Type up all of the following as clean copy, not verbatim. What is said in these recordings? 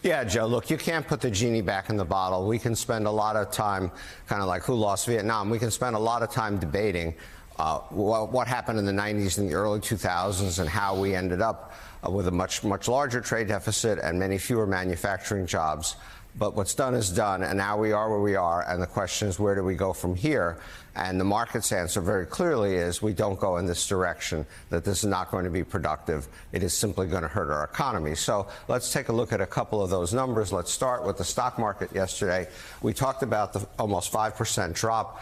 Yeah, Joe, look, you can't put the genie back in the bottle. We can spend a lot of time, kind of like who lost Vietnam, we can spend a lot of time debating what happened in the 90s and the early 2000s and how we ended up with a much larger trade deficit and many fewer manufacturing jobs. But what's done is done, and now we are where we are, and the question is, where do we go from here? And the market's answer very clearly is we don't go in this direction, that this is not going to be productive. It is simply going to hurt our economy. So let's take a look at a couple of those numbers. Let's start with the stock market yesterday. We talked about the almost 5% drop.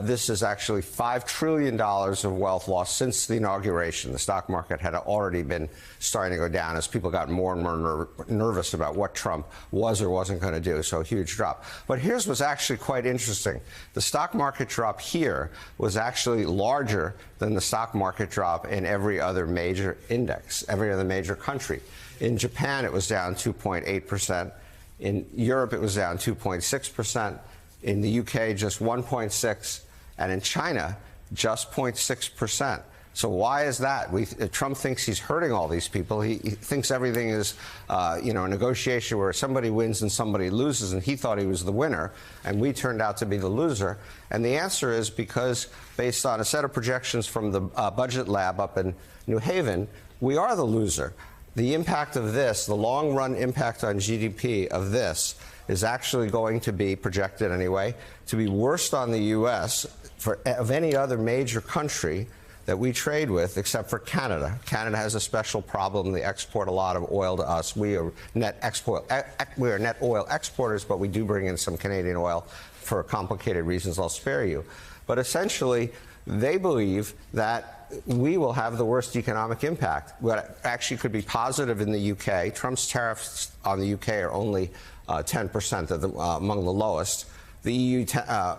This is actually $5 trillion of wealth lost since the inauguration. The stock market had already been starting to go down as people got more and more nervous about what Trump was or wasn't going to do. So a huge drop. But here's what's actually quite interesting. The stock market drop here was actually larger than the stock market drop in every other major index, every other major country. In Japan, it was down 2.8%. In Europe, it was down 2.6%. In the UK, just 1.6%, and in China, just 0.6%. So why is that? Trump thinks he's hurting all these people. He thinks everything is, a negotiation where somebody wins and somebody loses, and he thought he was the winner, and we turned out to be the loser. And the answer is because, based on a set of projections from the budget lab up in New Haven, we are the loser. The impact of this, the long-run impact on GDP of this, is actually going to be, projected anyway, to be worst on the U.S. of any other major country that we trade with, except for Canada. Canada has a special problem. They export a lot of oil to us. We are net oil exporters, but we do bring in some Canadian oil for complicated reasons I'll spare you. But essentially, they believe that we will have the worst economic impact. What actually could be positive in the UK, Trump's tariffs on the UK are only 10% among the lowest. The EU, a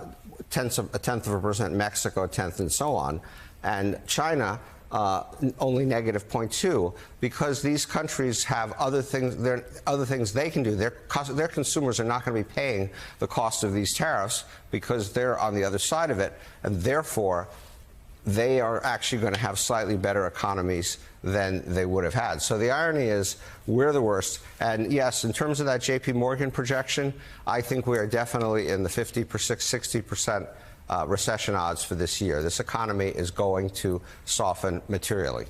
tenth of a percent, Mexico, a tenth, and so on. And China, only negative 0.2, because these countries have other things they can do. Their consumers are not going to be paying the cost of these tariffs because they're on the other side of it, and therefore they are actually going to have slightly better economies than they would have had. So the irony is we're the worst. And yes, in terms of that JP Morgan projection, I think we are definitely in the 50%, 60% recession odds for this year. This economy is going to soften materially.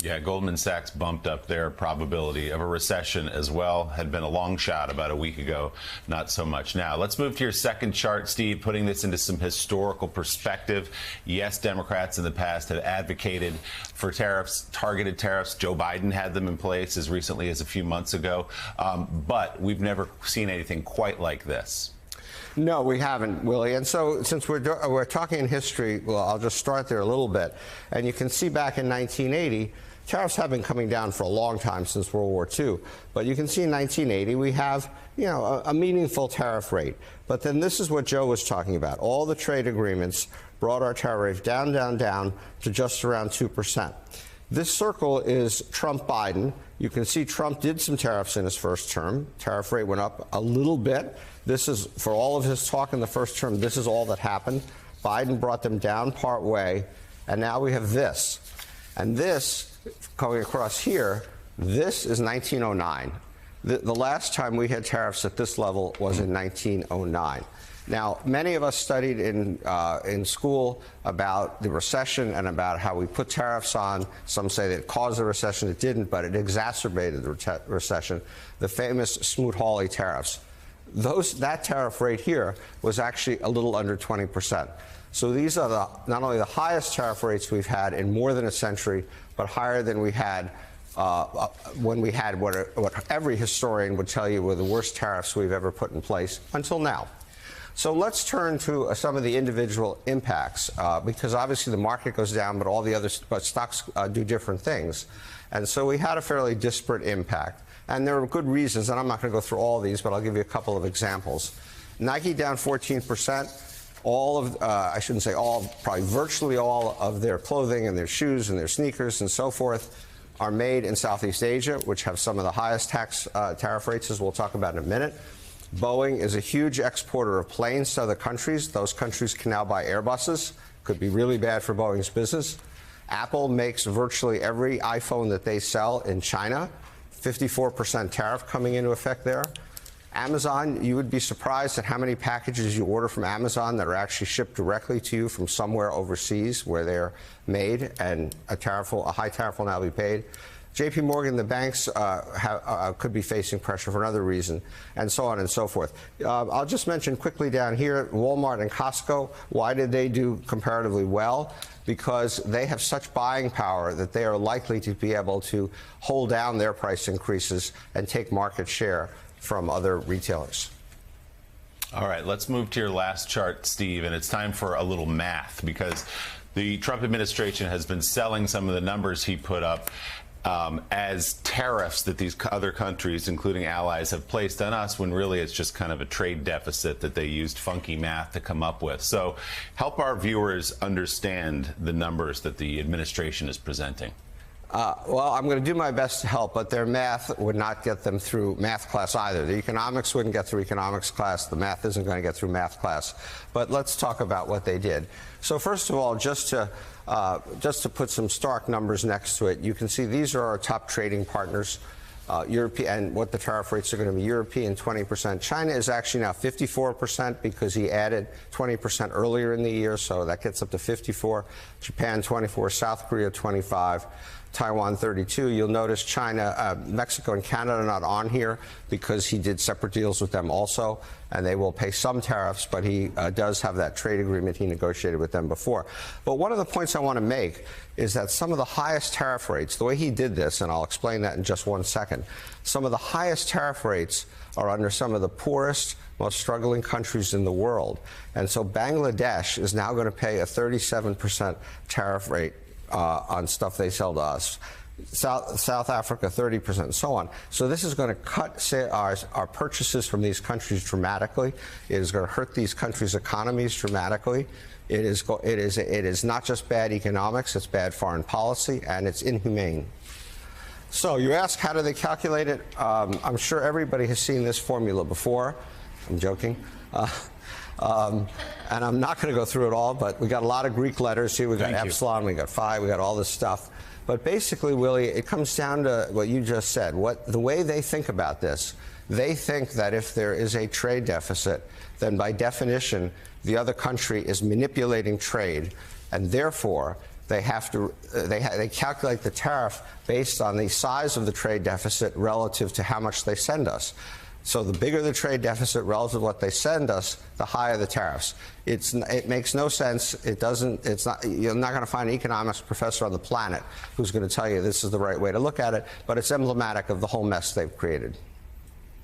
Yeah, Goldman Sachs bumped up their probability of a recession as well. Had been a long shot about a week ago, not so much now. Let's move to your second chart, Steve, putting this into some historical perspective. Yes, Democrats in the past have advocated for tariffs, targeted tariffs. Joe Biden had them in place as recently as a few months ago. But we've never seen anything quite like this. No, we haven't, Willie. And so since we're talking in history, well, I'll just start there a little bit. And you can see back in 1980, tariffs have been coming down for a long time, since World War II. But you can see in 1980, we have, a meaningful tariff rate. But then this is what Joe was talking about. All the trade agreements brought our tariff rate down to just around 2%. This circle is Trump-Biden. You can see Trump did some tariffs in his first term. Tariff rate went up a little bit. This is, for all of his talk in the first term, this is all that happened. Biden brought them down part way, and now we have this. And this, going across here, this is 1909. The last time we had tariffs at this level was in 1909. Now, many of us studied in school about the recession and about how we put tariffs on. Some say that it caused the recession. It didn't, but it exacerbated the recession. The famous Smoot-Hawley tariffs. That tariff rate here was actually a little under 20%. So these are not only the highest tariff rates we've had in more than a century, but higher than we had when we had what every historian would tell you were the worst tariffs we've ever put in place until now. So let's turn to some of the individual impacts, because obviously the market goes down, but all the other stocks do different things. And so we had a fairly disparate impact. And there are good reasons, and I'm not going to go through all these, but I'll give you a couple of examples. Nike down 14%. All of, I shouldn't say all, probably virtually all of their clothing and their shoes and their sneakers and so forth are made in Southeast Asia, which have some of the highest tariff rates, as we'll talk about in a minute. Boeing is a huge exporter of planes to other countries. Those countries can now buy Airbuses. Could be really bad for Boeing's business. Apple makes virtually every iPhone that they sell in China. 54% tariff coming into effect there. Amazon, you would be surprised at how many packages you order from Amazon that are actually shipped directly to you from somewhere overseas where they're made, and a high tariff will now be paid. JP Morgan, the banks could be facing pressure for another reason, and so on and so forth. I'll just mention quickly down here, Walmart and Costco. Why did they do comparatively well? Because they have such buying power that they are likely to be able to hold down their price increases and take market share from other retailers. All right, let's move to your last chart, Steve, and it's time for a little math, because the Trump administration has been selling some of the numbers he put up as tariffs that these other countries, including allies, have placed on us, when really it's just kind of a trade deficit that they used funky math to come up with. So help our viewers understand the numbers that the administration is presenting. Well, I'm going to do my best to help, but their math would not get them through math class either. The economics wouldn't get through economics class. The math isn't going to get through math class. But let's talk about what they did. So first of all, just to put some stark numbers next to it, you can see these are our top trading partners. And what the tariff rates are going to be. European 20%. China is actually now 54% because he added 20% earlier in the year, so that gets up to 54. Japan 24, South Korea 25, Taiwan 32. You'll notice China, Mexico, and Canada are not on here because he did separate deals with them also, and they will pay some tariffs, but he does have that trade agreement he negotiated with them before. But one of the points I want to make is that some of the highest tariff rates, the way he did this, and I'll explain that in just one second, some of the highest tariff rates are under some of the poorest, most struggling countries in the world. And so Bangladesh is now going to pay a 37% tariff rate on stuff they sell to us. South Africa, 30%, and so on. So this is going to cut our purchases from these countries dramatically. It is going to hurt these countries' economies dramatically. It is not just bad economics, it's bad foreign policy, and it's inhumane. So you ask, how do they calculate it? I'm sure everybody has seen this formula before. I'm joking. And I'm not going to go through it all, but we got a lot of Greek letters here. We got epsilon, we got phi, we got all this stuff. But basically, Willie, it comes down to what you just said. The way they think about this, they think that if there is a trade deficit, then by definition, the other country is manipulating trade, and therefore they have to they calculate the tariff based on the size of the trade deficit relative to how much they send us. So the bigger the trade deficit relative to what they send us, the higher the tariffs. It makes no sense. It doesn't. It's not. You're not going to find an economics professor on the planet who's going to tell you this is the right way to look at it. But it's emblematic of the whole mess they've created.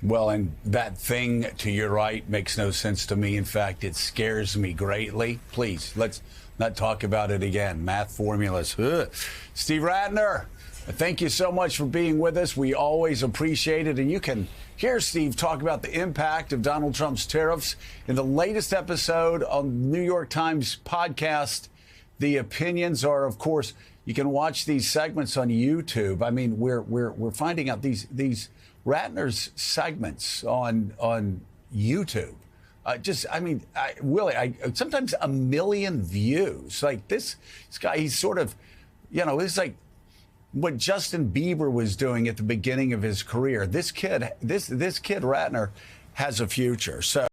Well, and that thing to your right makes no sense to me. In fact, it scares me greatly. Please, let's not talk about it again. Math formulas. Ugh. Steve Ratner, thank you so much for being with us. We always appreciate it. And you can hear Steve talk about the impact of Donald Trump's tariffs in the latest episode on New York Times podcast. The opinions are, of course, you can watch these segments on YouTube. I mean, we're finding out these Ratner's segments on YouTube. Willie, sometimes 1 million views. Like this guy, he's sort of, it's like what Justin Bieber was doing at the beginning of his career. This kid Ratner has a future. So